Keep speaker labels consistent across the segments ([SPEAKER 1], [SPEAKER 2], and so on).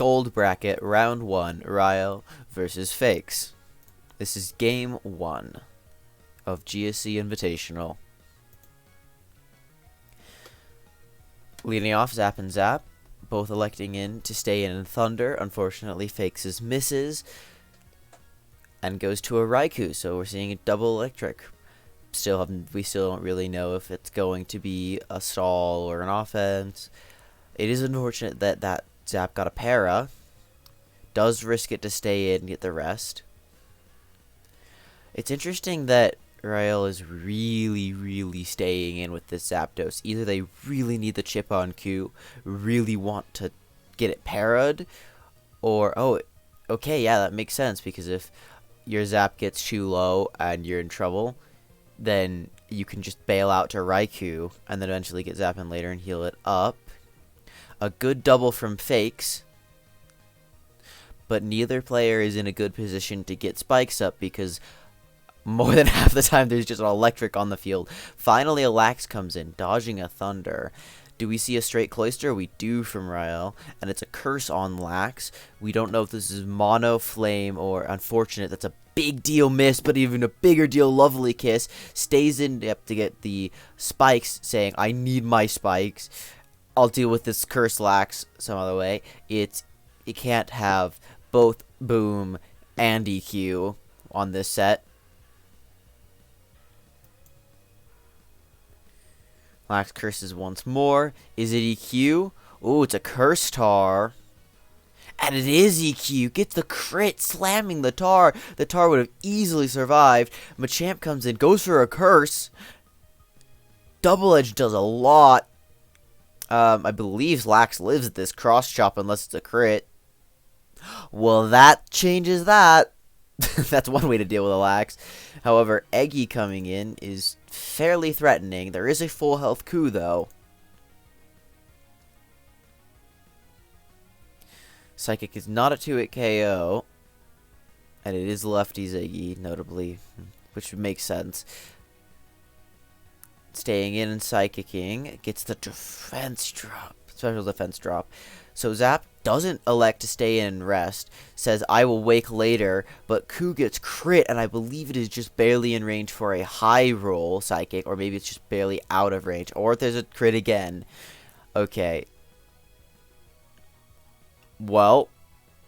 [SPEAKER 1] Gold Bracket, Round 1, Raahel versus Fakes. This is Game 1 of GSC Invitational. Leading off, Zap and Zap, both electing to stay in Thunder. Unfortunately, Fakes misses and goes to a Raikou, so we're seeing a double electric. We still don't really know if it's going to be a stall or an offense. It is unfortunate that Zap got a para. Does risk it to stay in and get the rest. It's interesting that Raahel is really staying in with this Zapdos. Either they really need the chip on Q, really want to get it para'd, or, okay, yeah, that makes sense, because if your Zap gets too low and you're in trouble, then you can just bail out to Raikou, and then eventually get Zap in later and heal it up. A good double from Fakes, but neither player is in a good position to get spikes up, because more than half the time there's just an electric on the field. Finally, a Lax comes in, dodging a Thunder. Do we see a straight Cloyster? We do from Raahel, and it's a curse on Lax. We don't know if this is Mono, Flame, or Unfortunate. That's a big deal miss, but even a bigger deal, Lovely Kiss. Stays in to get the spikes, saying, I need my spikes. I'll deal with this curse Lax some other way. It can't have both Boom and EQ on this set. Lax curses once more. Is it EQ? Oh, it's a curse tar. And it is EQ. Gets the crit, slamming the tar. The tar would have easily survived. Machamp comes in, goes for a curse. Double Edge does a lot. I believe Lax lives at this cross chop unless it's a crit. Well, that changes that. That's one way to deal with a Lax. However, Eggy coming in is fairly threatening. There is a full health Coup, though. Psychic is not a 2-hit KO. And it is lefty Ziggy, notably, which would make sense. Staying in and Psychicking. Gets the defense drop. Special defense drop. So Zap doesn't elect to stay in and rest. Says, I will wake later. But Coup gets crit, and I believe it is just barely in range for a high roll Psychic. Or maybe it's just barely out of range. Or if there's a crit again. Okay. Well,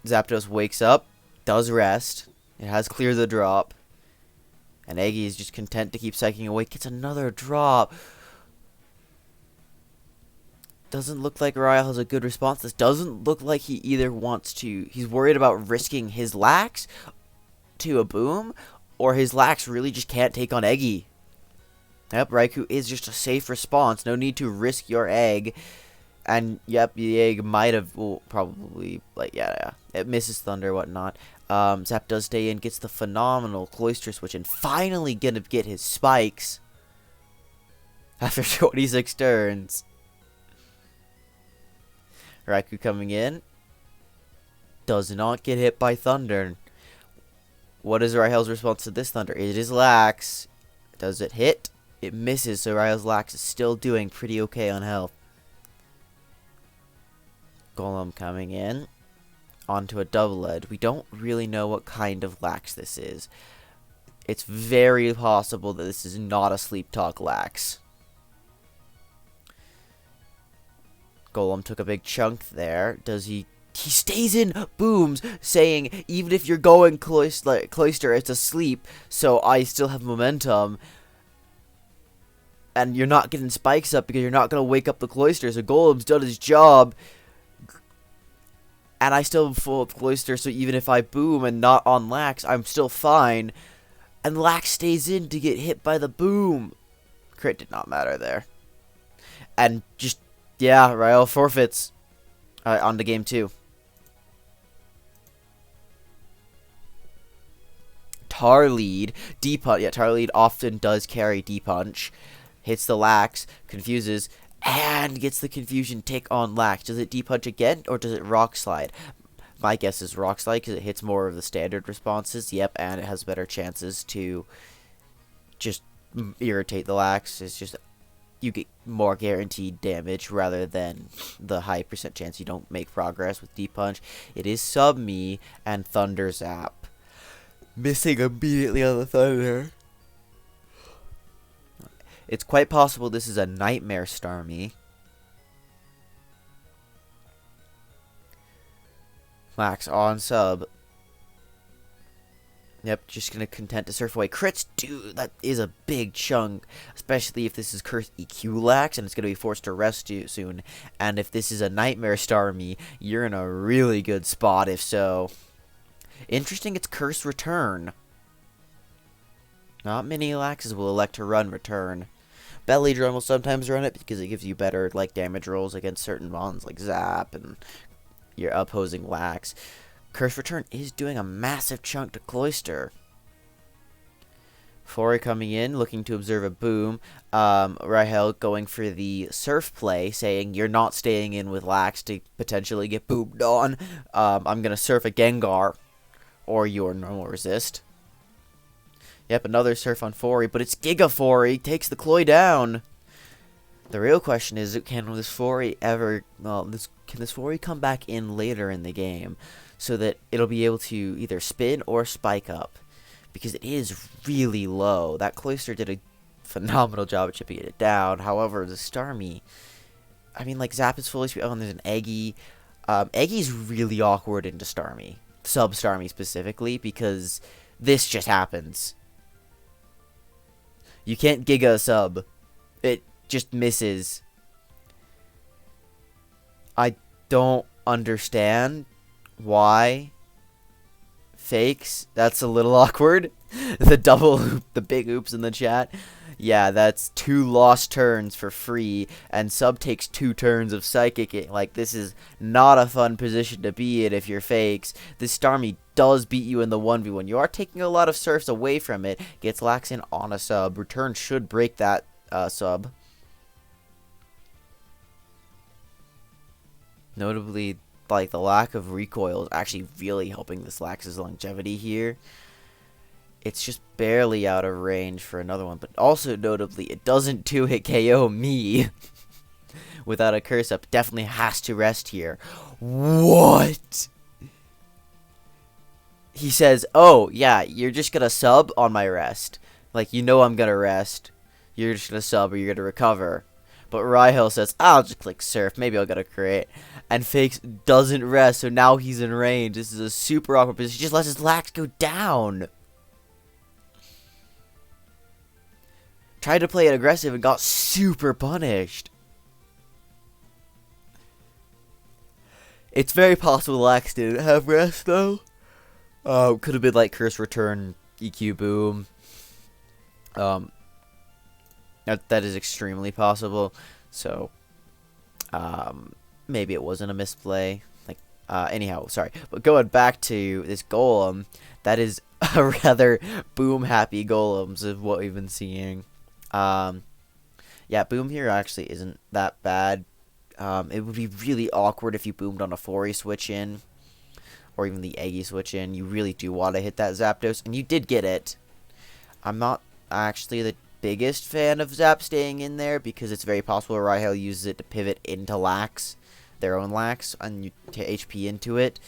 [SPEAKER 1] Zapdos wakes up. Does rest. It has cleared the drop. And Eggy is just content to keep psyching away. Gets another drop. Doesn't look like Raahel has a good response. This doesn't look like he either wants to... He's worried about risking his Lax to a Boom, or his Lax really just can't take on Eggy. Yep, Raikou is just a safe response. No need to risk your egg. And, yep, the egg might have... Well, probably... Like, yeah. It misses Thunder, whatnot. Zap does stay in, gets the phenomenal Cloyster switch, and finally gonna get his spikes after 26 turns. Raikou coming in. Does not get hit by Thunder. What is Raihel's response to this Thunder? It is Lax. Does it hit? It misses, so Raihel's Lax is still doing pretty okay on health. Golem coming in. Onto a double edge. We don't really know what kind of Lax this is. It's very possible that this is not a Sleep Talk Lax. Golem took a big chunk there. Does he... He stays in, booms, saying, even if you're going Cloyster, it's asleep, so I still have momentum. And you're not getting spikes up because you're not going to wake up the Cloyster, so Golem's done his job. And I still have full Cloyster, so even if I boom and not on Lax, I'm still fine. And Lax stays in to get hit by the boom. Crit did not matter there. And just... Yeah, Raahel forfeits. On to game 2. Tar lead. D-Punch. Yeah, Tar lead often does carry D-Punch. Hits the Lax. Confuses. And gets the confusion take on Lax. Does it D-Punch again? Or does it Rock Slide? My guess is Rock Slide because it hits more of the standard responses. Yep, and it has better chances to just irritate the Lax. It's just... you get more guaranteed damage rather than the high percent chance you don't make progress with Deep Punch. It is Sub Me and Thunder Zap. Missing immediately on the Thunder. It's quite possible this is a Nightmare Starmie. Max on sub. Yep, just gonna content to surf away. Crits, dude, that is a big chunk. Especially if this is Cursed EQ Lax and it's gonna be forced to rest soon. And if this is a Nightmare Starmie, you're in a really good spot if so. Interesting, it's Curse Return. Not many Laxes will elect to run Return. Belly Drum will sometimes run it because it gives you better like damage rolls against certain mons like Zap and your opposing Lax. Curse Return is doing a massive chunk to Cloyster. Fori coming in, looking to observe a boom. Raahel going for the surf play, saying you're not staying in with Lax to potentially get boomed on. I'm going to surf a Gengar or your normal resist. Yep, another surf on Fori, but it's Giga Fori. Takes the Cloy down. The real question is, can this Fori ever... Well, can this Fori come back in later in the game so that it'll be able to either spin or spike up? Because it is really low. That Cloyster did a phenomenal job at chipping it down. However, the Starmie... I mean, like, Zap is fully... Oh, and there's an Eggy. Eggy's really awkward into Starmie. Sub-Starmie specifically, because this just happens. You can't Giga Sub. It just misses. I don't understand why Fakes. That's a little awkward. The big oops in the chat. Yeah, that's 2 lost turns for free, and Sub takes 2 turns of Psychic. Like, this is not a fun position to be in if you're Fakes. This Starmie does beat you in the 1v1. You are taking a lot of surfs away from it. Gets Lax in on a sub. Return should break that sub. Notably, like, the lack of recoil is actually really helping this Lax's longevity here. It's just barely out of range for another one. But also, notably, it doesn't 2-hit KO me without a curse up. Definitely has to rest here. What? He says, oh, yeah, you're just going to sub on my rest. Like, you know I'm going to rest. You're just going to sub or you're going to recover. But Raahel says, I'll just click surf. Maybe I'll get a crit. And Fakes doesn't rest, so now he's in range. This is a super awkward position. He just lets his Lax go down. Tried to play it aggressive and got super punished. It's very possible Lax didn't have rest, though. Could have been like Curse Return, EQ Boom. That is extremely possible. So, maybe it wasn't a misplay. Like, anyhow, sorry. But going back to this Golem, that is a rather boom-happy Golems of what we've been seeing. Yeah, boom here actually isn't that bad. It would be really awkward if you boomed on a Fori switch in, or even the Eggy switch in. You really do want to hit that Zapdos, and you did get it. I'm not actually the biggest fan of Zap staying in there, because it's very possible Raahel uses it to pivot into Lax, their own Lax, and you take HP into it.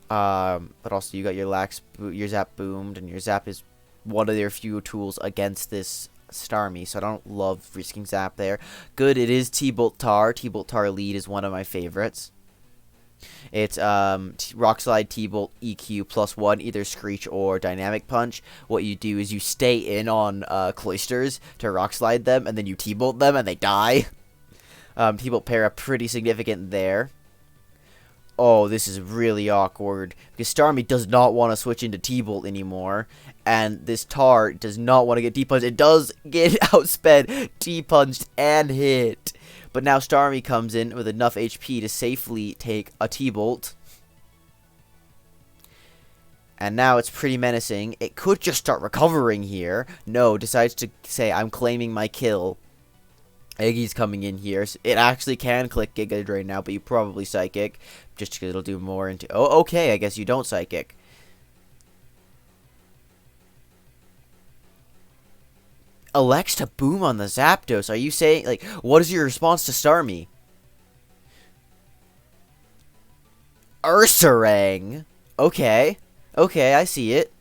[SPEAKER 1] But also you got your Zap boomed, and your Zap is one of their few tools against this Starmie, so I don't love risking Zap there. Good, it is T-Bolt Tar. T-Bolt Tar lead is one of my favorites. It's Rock Slide, T-Bolt, EQ +1, either Screech or Dynamic Punch. What you do is you stay in on Cloysters to Rock Slide them, and then you T-Bolt them, and they die. T-Bolt Para pretty significant there. Oh, this is really awkward, because Starmie does not want to switch into T-Bolt anymore, and this Tar does not want to get D-Punched. It does get outsped, D-Punched, and hit. But now Starmie comes in with enough HP to safely take a T-Bolt. And now it's pretty menacing. It could just start recovering here. No, decides to say, I'm claiming my kill. Eggy's coming in here. So it actually can click Giga Drain now, but you probably Psychic. Just because it'll do more into... Oh, okay, I guess you don't Psychic. elects to boom on the Zapdos. Are you saying, like, what is your response to Starmie? Ursaring. Okay. Okay, I see it.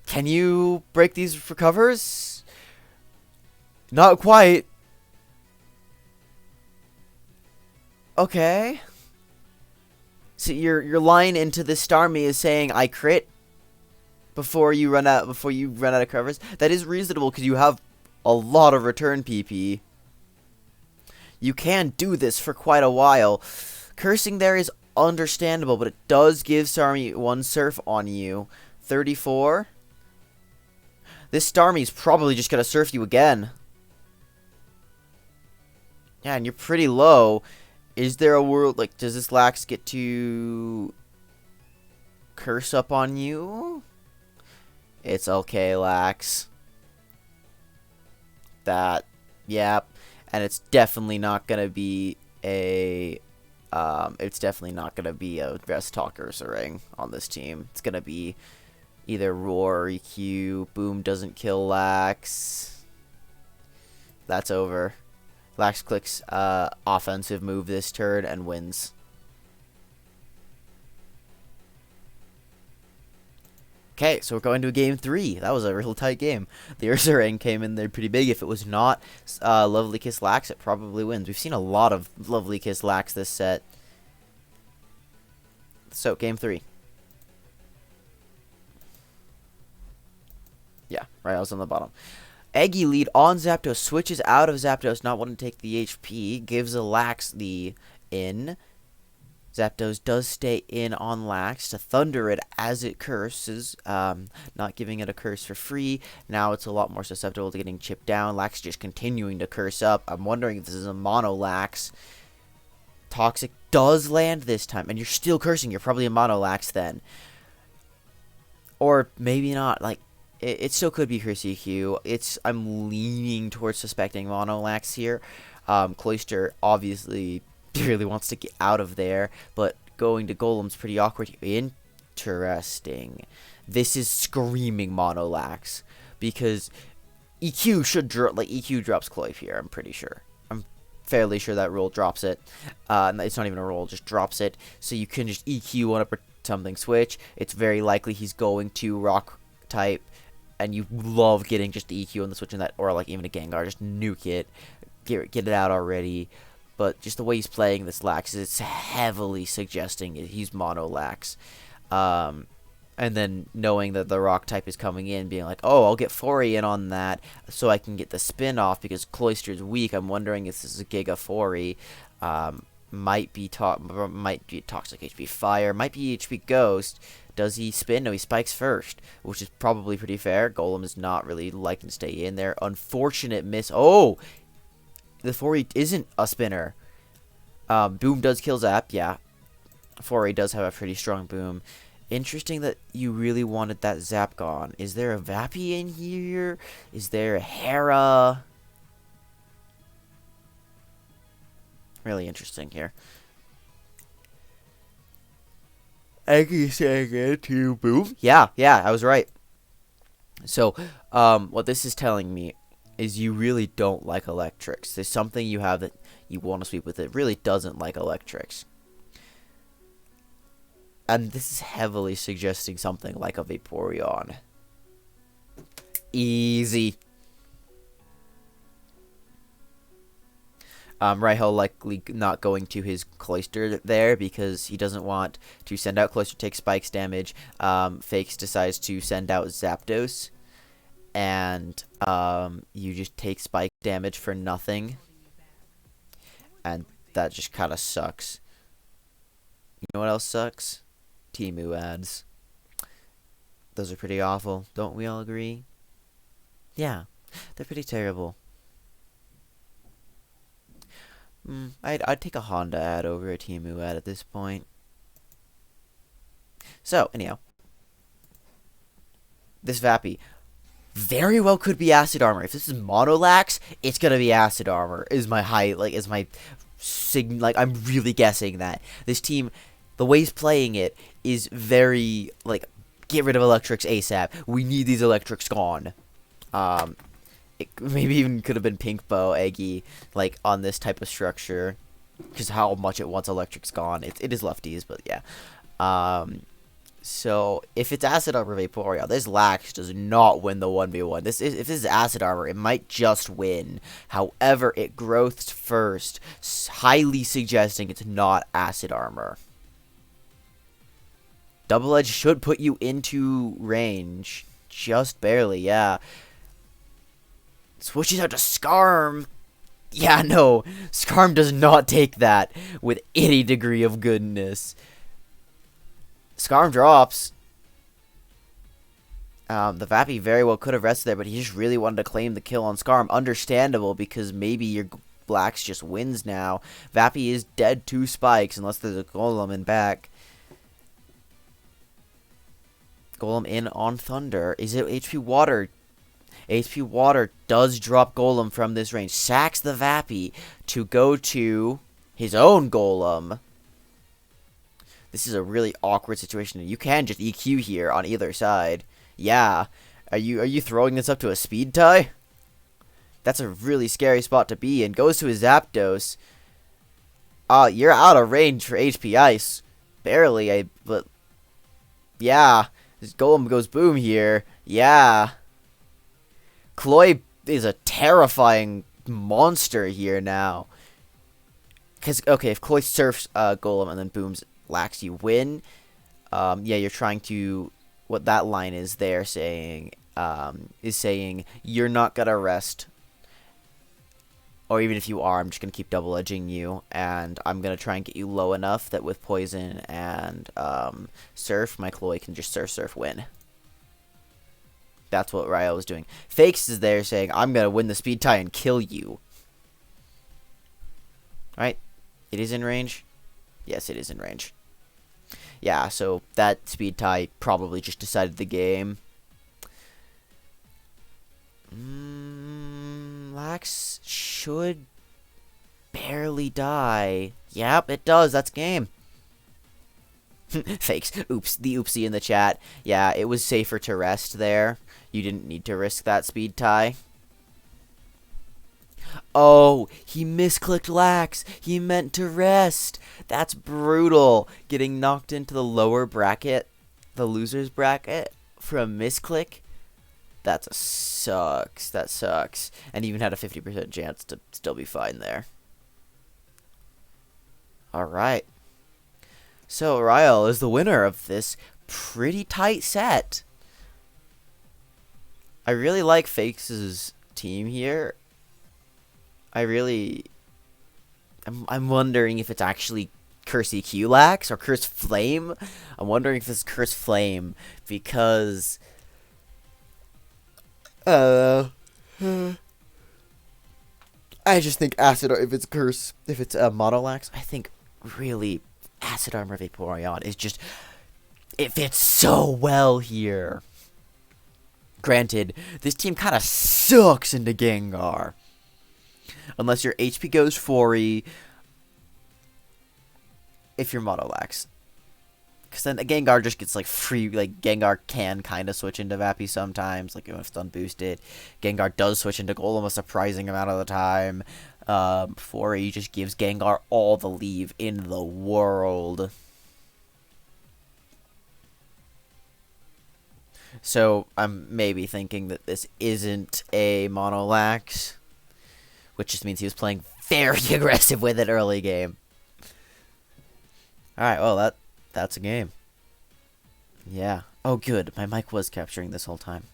[SPEAKER 1] Can you break these for covers? Not quite. Okay. So your line into this Starmie is saying I crit before you run out of covers. That is reasonable because you have a lot of return PP. You can do this for quite a while. Cursing there is understandable, but it does give Starmie one surf on you. 34. This Starmie's probably just gonna surf you again. Yeah, and you're pretty low. Is there a world, like, does this Lax get to curse up on you? It's okay, Lax. That, yep. And it's definitely not gonna be a, rest talk Ursaring on this team. It's gonna be either Roar or EQ. Boom doesn't kill Lax. That's over. Lax clicks offensive move this turn and wins. Okay, so we're going to game 3. That was a real tight game. The Ursaring came in there pretty big. If it was not Lovely Kiss Lax, it probably wins. We've seen a lot of Lovely Kiss Lax this set. So, game 3. Yeah, right, I was on the bottom. Eggy lead on Zapdos, switches out of Zapdos, not wanting to take the HP, gives a Lax the in. Zapdos does stay in on Lax to thunder it as it curses, not giving it a curse for free. Now it's a lot more susceptible to getting chipped down. Lax just continuing to curse up. I'm wondering if this is a mono Lax. Toxic does land this time, and you're still cursing. You're probably a mono Lax then. Or maybe not, like, it still could be Curse EQ. I'm leaning towards suspecting mono Lax here. Cloyster obviously really wants to get out of there, but going to Golem's pretty awkward. Interesting. This is screaming mono Lax because EQ should drop. Like, EQ drops Cloyf here. I'm pretty sure. I'm fairly sure that roll drops it. It's not even a roll, just drops it. So you can just EQ on a something switch. It's very likely he's going to rock type. And you love getting just the EQ on the switch and that, or like even a Gengar, just nuke it, get it out already. But just the way he's playing this Lax, it's heavily suggesting he's mono Lax. And then knowing that the rock type is coming in, being like, oh, I'll get Fori in on that so I can get the spin off because Cloyster's weak. I'm wondering if this is a Giga Fori. Might be Toxic HP Fire, might be HP Ghost. Does he spin? No, he spikes first, which is probably pretty fair. Golem is not really liking to stay in there. Unfortunate miss. Oh! The Fori isn't a spinner. Boom does kill Zap, yeah. Fori does have a pretty strong boom. Interesting that you really wanted that Zap gone. Is there a Vappy in here? Is there a Hera? Really interesting here. Eggy saying it to Boom. Yeah, I was right. So, what this is telling me is you really don't like electrics. There's something you have that you want to sweep with it. Really doesn't like electrics. And this is heavily suggesting something like a Vaporeon. Easy. Raahel likely not going to his Cloyster there because he doesn't want to send out Cloyster, take spikes damage. Fakes decides to send out Zapdos. And you just take spike damage for nothing. And that just kind of sucks. You know what else sucks? Temu ads. Those are pretty awful. Don't we all agree? Yeah, they're pretty terrible. I'd take a Honda ad over a Temu ad at this point. So, anyhow. This Vappy very well could be Acid Armor. If this is Mono Lax, it's gonna be Acid Armor. I'm really guessing that. This team, the way he's playing it, is very, like, get rid of Electrics ASAP. We need these Electrics gone. It maybe even could have been Pink Bow, Eggy, like, on this type of structure. Because how much it wants electric's gone. It is lefties, but yeah. So, if it's Acid Armor Vaporeon, this Lax does not win the 1v1. If this is Acid Armor, it might just win. However, it growths first, highly suggesting it's not Acid Armor. Double Edge should put you into range. Just barely, yeah. Switches out to Scarm. Yeah, no. Scarm does not take that with any degree of goodness. Scarm drops. The Vappy very well could have rested there, but he just really wanted to claim the kill on Scarm. Understandable, because maybe your Blacks just wins now. Vappy is dead to spikes, unless there's a Golem in back. Golem in on Thunder. Is it HP Water? HP Water does drop Golem from this range. Sacks the Vappy to go to his own Golem. This is a really awkward situation. You can just EQ here on either side. Yeah. Are you throwing this up to a speed tie? That's a really scary spot to be in. Goes to his Zapdos. You're out of range for HP Ice. Barely, but yeah. His Golem goes boom here. Yeah. Cloy is a terrifying monster here now. Because, okay, if Cloy surfs Golem and then booms Lax, you win. Yeah, you're trying to... What that line is there saying... is saying, you're not going to rest. Or even if you are, I'm just going to keep double edging you. And I'm going to try and get you low enough that with Poison and Surf, my Cloy can just surf win. That's what Raahel was doing. Fakes is there saying, I'm going to win the speed tie and kill you. Right? It is in range? Yes, it is in range. Yeah, so that speed tie probably just decided the game. Lax should barely die. Yep, it does. That's game. Fakes. Oops. The oopsie in the chat. Yeah, it was safer to rest there. You didn't need to risk that speed tie. Oh, he misclicked Lax. He meant to rest. That's brutal. Getting knocked into the lower bracket, the loser's bracket, for a misclick. That sucks. That sucks. And even had a 50% chance to still be fine there. Alright. So, Raahel is the winner of this pretty tight set. I really like Fakes' team here. I'm wondering if it's actually Curse EQ Lax or Curse Flame. I'm wondering if it's Curse Flame because I just think Acid, or if it's Mono Lax, I think really Acid Armor Vaporeon is just, it fits so well here. Granted, this team kind of sucks into Gengar. Unless your HP goes 4E. If you're Mono Lax. Because then Gengar just gets like free. Like Gengar can kind of switch into Vappy sometimes. Like if it's unboosted. Gengar does switch into Golem a surprising amount of the time. 4E just gives Gengar all the leave in the world. So I'm maybe thinking that this isn't a Mono Lax. Which just means he was playing very aggressive with it early game. Alright, well, that's a game. Yeah. Oh, good. My mic was capturing this whole time.